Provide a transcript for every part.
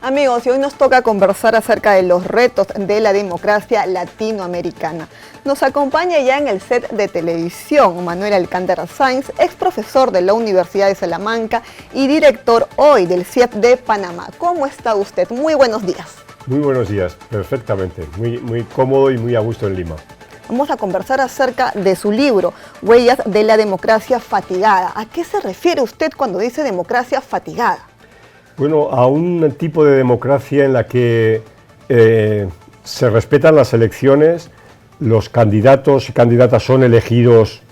Amigos, y hoy nos toca conversar acerca de los retos de la democracia latinoamericana. Nos acompaña ya en el set de televisión Manuel Alcántara Sáenz, ex profesor de la Universidad de Salamanca y director hoy del CIEP de Panamá. ¿Cómo está usted? Muy buenos días. Muy buenos días, perfectamente, muy cómodo y muy a gusto en Lima. Vamos a conversar acerca de su libro, Huellas de la democracia fatigada. ¿A qué se refiere usted cuando dice democracia fatigada? Bueno, a un tipo de democracia en la que se respetan las elecciones, los candidatos y candidatas son elegidos,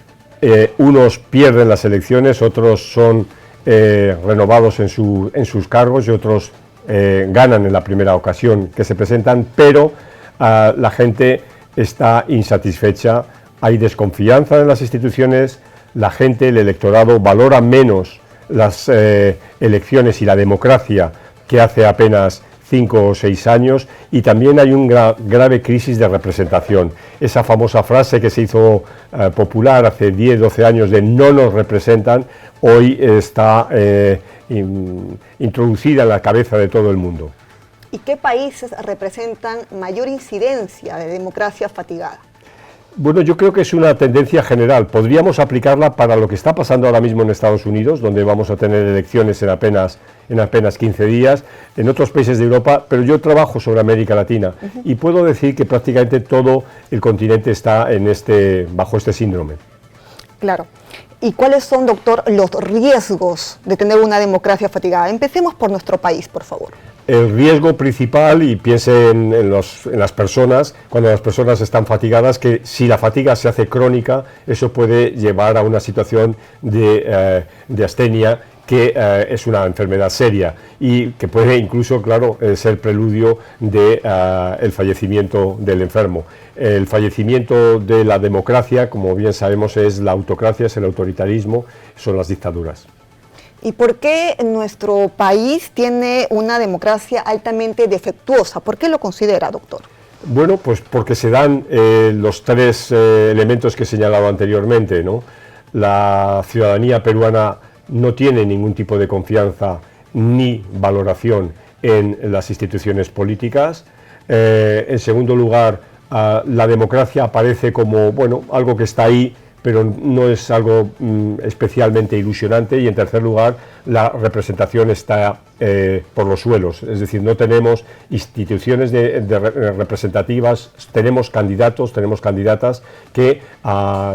unos pierden las elecciones, otros son renovados en sus cargos y otros ganan en la primera ocasión que se presentan, pero la gente está insatisfecha, hay desconfianza en las instituciones, la gente, el electorado valora menos las elecciones y la democracia que hace apenas 5 o 6 años, y también hay una grave crisis de representación. Esa famosa frase que se hizo popular hace 10, 12 años de no nos representan, hoy está introducida en la cabeza de todo el mundo. ¿Y qué países representan mayor incidencia de democracia fatigada? Bueno, yo creo que es una tendencia general. Podríamos aplicarla para lo que está pasando ahora mismo en Estados Unidos, donde vamos a tener elecciones en apenas 15 días, en otros países de Europa, pero yo trabajo sobre América Latina y puedo decir que prácticamente todo el continente está bajo este síndrome. Claro. ¿Y cuáles son, doctor, los riesgos de tener una democracia fatigada? Empecemos por nuestro país, por favor. El riesgo principal, y piensen en las personas, cuando las personas están fatigadas, que si la fatiga se hace crónica, eso puede llevar a una situación de astenia, que es una enfermedad seria y que puede incluso, claro, ser preludio del fallecimiento del enfermo. El fallecimiento de la democracia, como bien sabemos, es la autocracia, es el autoritarismo, son las dictaduras. ¿Y por qué nuestro país tiene una democracia altamente defectuosa? ¿Por qué lo considera, doctor? Bueno, pues porque se dan los tres elementos que he señalado anteriormente, ¿no? La ciudadanía peruana no tiene ningún tipo de confianza ni valoración en las instituciones políticas. En segundo lugar, la democracia aparece como, bueno, algo que está ahí, pero no es algo especialmente ilusionante, y en tercer lugar, la representación está por los suelos, es decir, no tenemos instituciones representativas, tenemos candidatos, tenemos candidatas que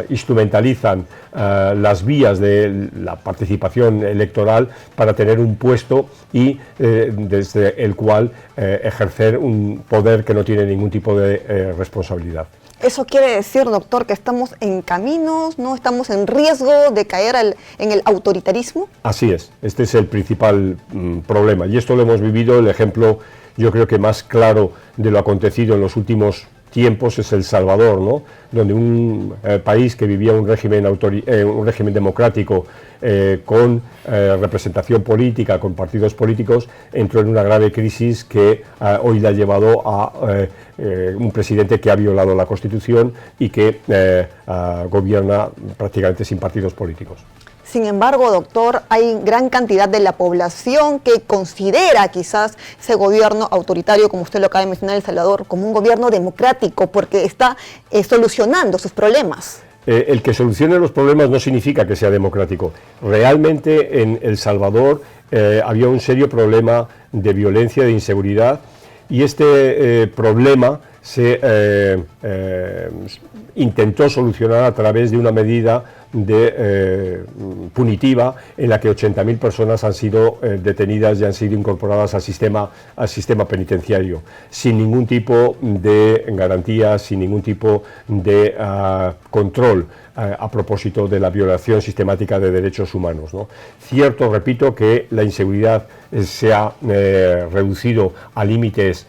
instrumentalizan las vías de la participación electoral para tener un puesto y desde el cual ejercer un poder que no tiene ningún tipo de responsabilidad. ¿Eso quiere decir, doctor, que estamos en caminos, no estamos en riesgo de caer en el autoritarismo? Así es, este es el principal problema, y esto lo hemos vivido. El ejemplo, yo creo que más claro de lo acontecido en los últimos tiempos es El Salvador, ¿no? Donde un país que vivía un régimen democrático con representación política, con partidos políticos, entró en una grave crisis que hoy le ha llevado a un presidente que ha violado la Constitución y que gobierna prácticamente sin partidos políticos. Sin embargo, doctor, hay gran cantidad de la población que considera quizás ese gobierno autoritario, como usted lo acaba de mencionar, El Salvador, como un gobierno democrático, porque está solucionando sus problemas. El que solucione los problemas no significa que sea democrático. Realmente en El Salvador había un serio problema de violencia, de inseguridad, y este problema se intentó solucionar a través de una medida punitiva en la que 80.000 personas han sido detenidas y han sido incorporadas al sistema penitenciario, sin ningún tipo de garantías, sin ningún tipo de control a propósito de la violación sistemática de derechos humanos, ¿no? Cierto, repito, que la inseguridad se ha reducido a límites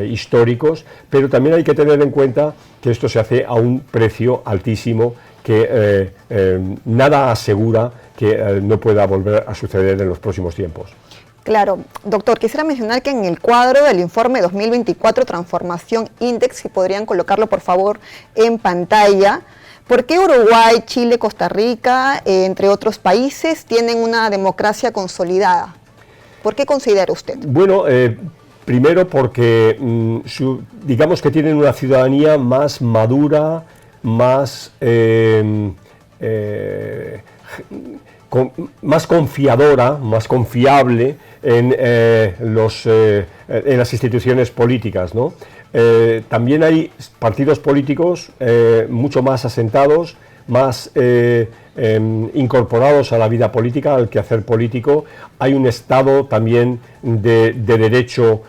históricos, pero también hay que tener en cuenta que esto se hace a un precio altísimo, que nada asegura que no pueda volver a suceder en los próximos tiempos. Claro, doctor, quisiera mencionar que en el cuadro del informe 2024 Transformación Index, si podrían colocarlo por favor en pantalla, ¿por qué Uruguay, Chile, Costa Rica, entre otros países, tienen una democracia consolidada? ¿Por qué considera usted? Bueno, Primero porque digamos que tienen una ciudadanía más madura, más, más confiadora, más confiable en las instituciones políticas, ¿no? También hay partidos políticos mucho más asentados, más incorporados a la vida política, al quehacer político. Hay un Estado también de derecho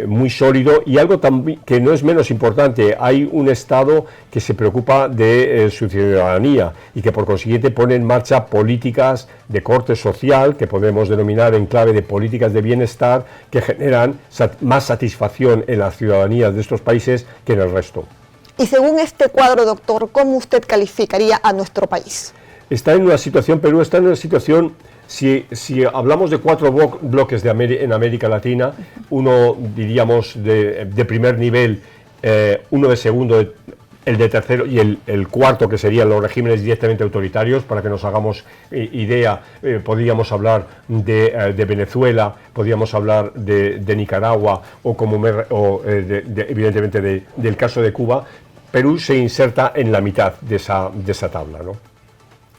muy sólido, y algo también que no es menos importante, hay un Estado que se preocupa de su ciudadanía y que por consiguiente pone en marcha políticas de corte social, que podemos denominar en clave de políticas de bienestar, que generan más satisfacción en las ciudadanías de estos países que en el resto. Y según este cuadro, doctor, ¿cómo usted calificaría a nuestro país? Está en una situación, Perú está en una situación, si hablamos de 4 bloques en América Latina, uno diríamos de primer nivel, uno de segundo, el de tercero y el cuarto, que serían los regímenes directamente autoritarios. Para que nos hagamos idea, podríamos hablar de Venezuela, podríamos hablar de Nicaragua o evidentemente del caso de Cuba. Perú se inserta en la mitad de esa tabla, ¿no?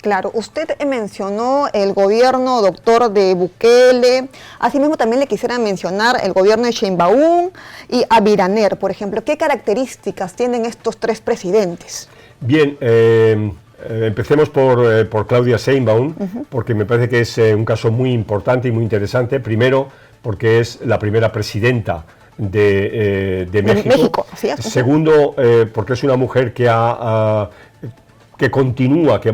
Claro, usted mencionó el gobierno, doctor, de Bukele. Asimismo, también le quisiera mencionar el gobierno de Sheinbaum y Abinader, por ejemplo. ¿Qué características tienen estos 3 presidentes? Bien, empecemos por Claudia Sheinbaum, porque me parece que es un caso muy importante y muy interesante. Primero, porque es la primera presidenta de México. Así es. Segundo, porque es una mujer que va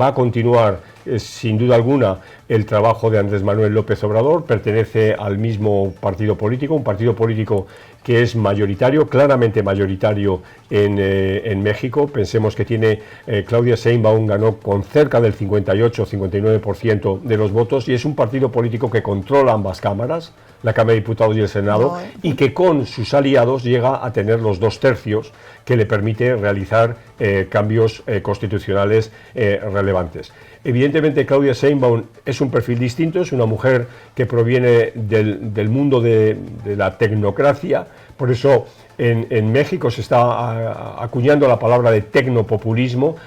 a continuar sin duda alguna el trabajo de Andrés Manuel López Obrador. Pertenece al mismo partido político, un partido político que es mayoritario, claramente mayoritario en México. Pensemos que Claudia Sheinbaum ganó con cerca del 58-59% de los votos, y es un partido político que controla ambas cámaras, la Cámara de Diputados y el Senado, y que con sus aliados llega a tener los 2/3 que le permite realizar cambios constitucionales relevantes. Evidentemente, Claudia Sheinbaum es un perfil distinto, es una mujer que proviene del mundo de la tecnocracia. Por eso en México se está acuñando la palabra de tecnopopulismo,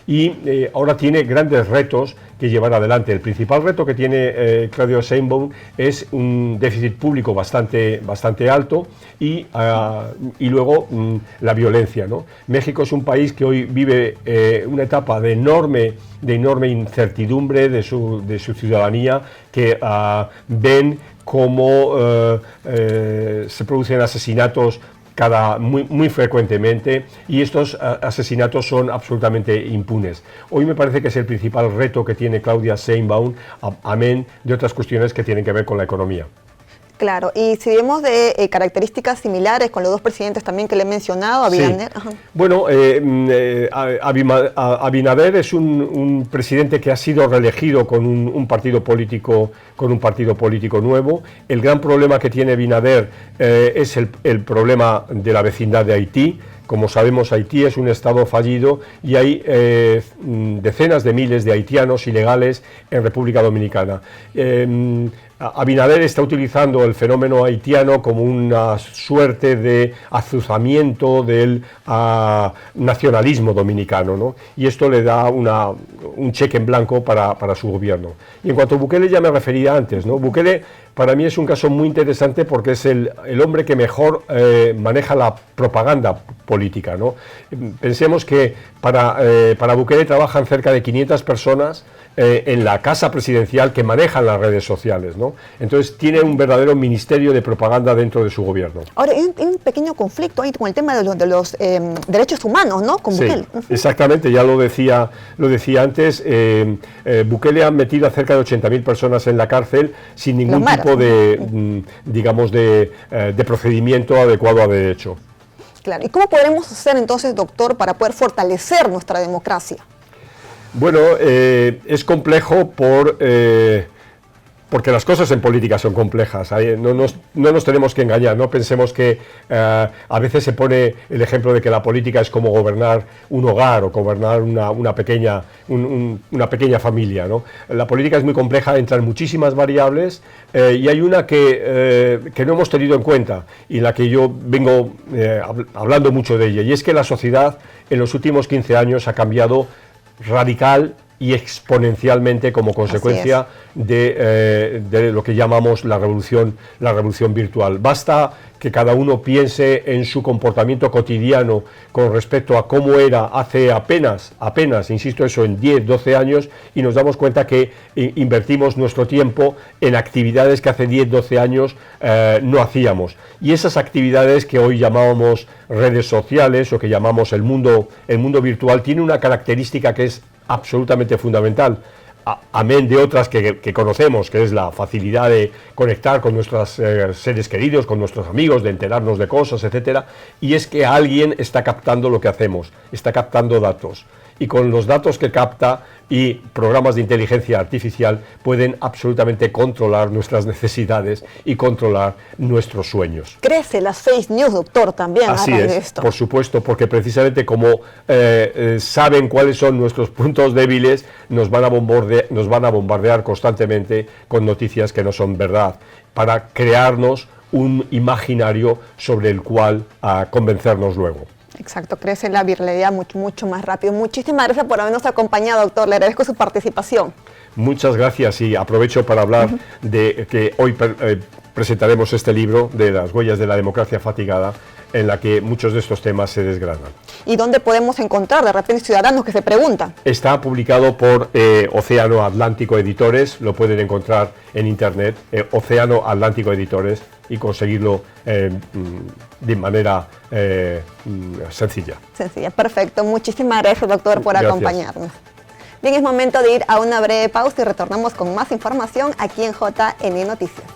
y ahora tiene grandes retos que llevar adelante. El principal reto que tiene Claudia Sheinbaum es un déficit público bastante alto, y luego la violencia, ¿no? México es un país que hoy vive una etapa de enorme incertidumbre de su ciudadanía, que ven cómo se producen asesinatos muy frecuentemente, y estos asesinatos son absolutamente impunes. Hoy me parece que es el principal reto que tiene Claudia Sheinbaum, amén de otras cuestiones que tienen que ver con la economía. Claro, y si vemos de características similares con los 2 presidentes también que le he mencionado, Abinader. Sí. Bueno, Abinader es un presidente que ha sido reelegido con un partido político nuevo. El gran problema que tiene Abinader es el problema de la vecindad de Haití. Como sabemos, Haití es un estado fallido y hay decenas de miles de haitianos ilegales en República Dominicana. Abinader está utilizando el fenómeno haitiano como una suerte de azuzamiento del nacionalismo dominicano, ¿no? Y esto le da un cheque en blanco para su gobierno. Y en cuanto a Bukele, ya me refería antes, ¿no? Bukele para mí es un caso muy interesante porque es el hombre que mejor maneja la propaganda política, ¿no? Pensemos que para Bukele trabajan cerca de 500 personas en la casa presidencial que manejan las redes sociales, ¿no? Entonces tiene un verdadero ministerio de propaganda dentro de su gobierno. Ahora, hay un pequeño conflicto ahí con el tema de los derechos humanos, ¿no? Con Bukele. Sí, exactamente, ya lo decía antes. Bukele ha metido a cerca de 80.000 personas en la cárcel sin ningún tipo de, digamos, de procedimiento adecuado a derecho. Claro. ¿Y cómo podremos hacer entonces, doctor, para poder fortalecer nuestra democracia? Bueno, es complejo por porque las cosas en política son complejas, no nos tenemos que engañar, no pensemos que a veces se pone el ejemplo de que la política es como gobernar un hogar o gobernar una pequeña familia, ¿no? La política es muy compleja, entran muchísimas variables y hay una que no hemos tenido en cuenta y en la que yo vengo hablando mucho de ella, y es que la sociedad en los últimos 15 años ha cambiado radical y exponencialmente como consecuencia de lo que llamamos la revolución virtual. Basta que cada uno piense en su comportamiento cotidiano con respecto a cómo era hace apenas, insisto eso, en 10, 12 años, y nos damos cuenta que invertimos nuestro tiempo en actividades que hace 10, 12 años no hacíamos. Y esas actividades que hoy llamamos redes sociales o que llamamos el mundo virtual, tiene una característica que es absolutamente fundamental, amén de otras que conocemos, que es la facilidad de conectar con nuestros seres queridos, con nuestros amigos, de enterarnos de cosas, etcétera, y es que alguien está captando lo que hacemos, está captando datos, y con los datos que capta y programas de inteligencia artificial pueden absolutamente controlar nuestras necesidades y controlar nuestros sueños. Crece las fake news, doctor, también. Así es, de esto. Por supuesto, porque precisamente como saben cuáles son nuestros puntos débiles, nos van a bombardear constantemente con noticias que no son verdad, para crearnos un imaginario sobre el cual convencernos luego. Exacto, crece la viralidad mucho más rápido. Muchísimas gracias por habernos acompañado, doctor. Le agradezco su participación. Muchas gracias, y aprovecho para hablar de que hoy presentaremos este libro de las huellas de la democracia fatigada, en la que muchos de estos temas se desgranan. ¿Y dónde podemos encontrar de repente ciudadanos que se preguntan? Está publicado por Océano Atlántico Editores, lo pueden encontrar en internet, Océano Atlántico Editores, y conseguirlo de manera sencilla. Sencilla, perfecto. Muchísimas gracias, doctor, por acompañarnos. Bien, es momento de ir a una breve pausa y retornamos con más información aquí en JN Noticias.